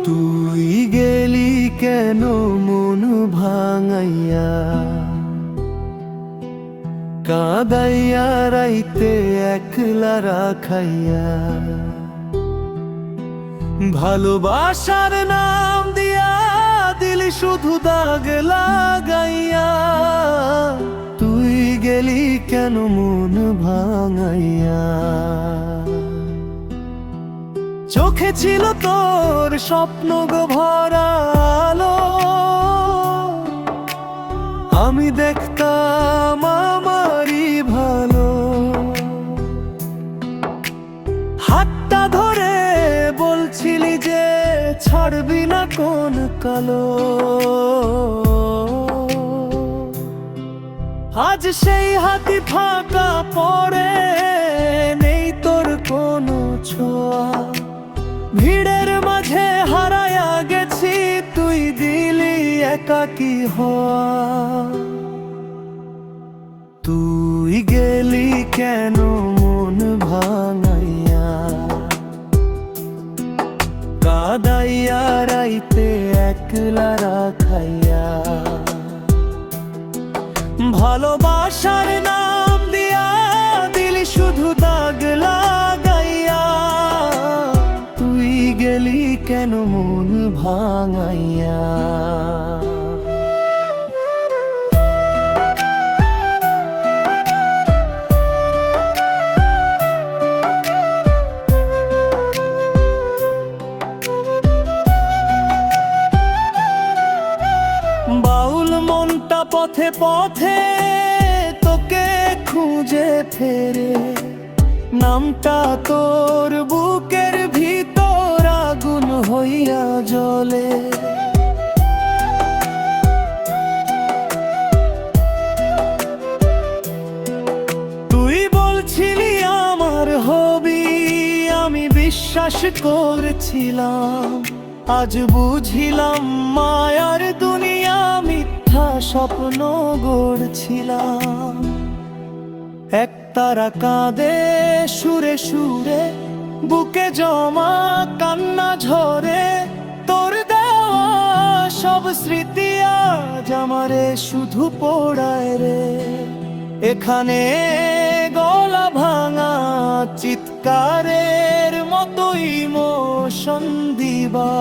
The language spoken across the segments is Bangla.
তুই গেলি কেন মন ভাঙাইয়া, কাঁদাইয়া রাইতে একলা রাখাইয়া। ভালোবাসার নাম দিয়া দিলি শুধু দাগ লাগাইয়া, তুই গেলি কেন মন ভাঙাইয়া। চোখে ছিল তোর স্বপ্ন গো ভরা আলো, আমি দেখতাম আমারই ভালো। হাতটা ধরে বলছিলি যে ছাড়বি না কোন কালো। আজ সেই হাতি ফাঁকা পড়ে, নেই তোর কোনো ছোঁয়া। ভিড়ের মাঝে হারায়া গেছি, তুই দিলি একাকী হওয়া। তুই গেলি কেন মন ভাঙাইয়া, কাঁদাইয়া রাইতে একলা রাখাইয়া। ভালোবাসার নাম দিয়া দিলি শুধু দাগ লাগাইয়া, তুই গেলি কেন মন ভাঙাইয়া। বাউল মনটা পথে পথে তোকে খুঁজে ফেরে, নামটা তোর বুকের ভিতর আগুন হইয়া জ্বলে। তুই বলছিলি আমার হবি, আমি বিশ্বাস করেছিলাম। আজ বুঝিলাম মায়ার দুনিয়া, মিথ্যা স্বপ্ন গড়ছিলাম। একতারা কাঁদে সুরে সুরে, বুকে জমা কান্না ঝরে। তোর দেওয়া সব স্মৃতি আজ আমারে শুধু পোড়ায় রে। এখানে গলা ভাঙা চিৎকারের মতোই মোশন দিবা।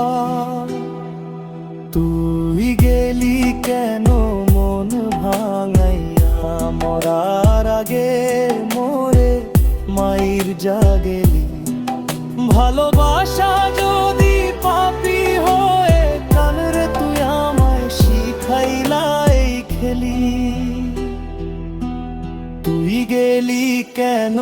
তুই গেলি কেন মন ভাঙাইয়া, মরার আগে মোরে মায়ের জাগেলি। ভালোবাসা যদি পাপি হয়ে কানরে, তুই আমায় শিখাইলা এই খেলি। তুই গেলি কেন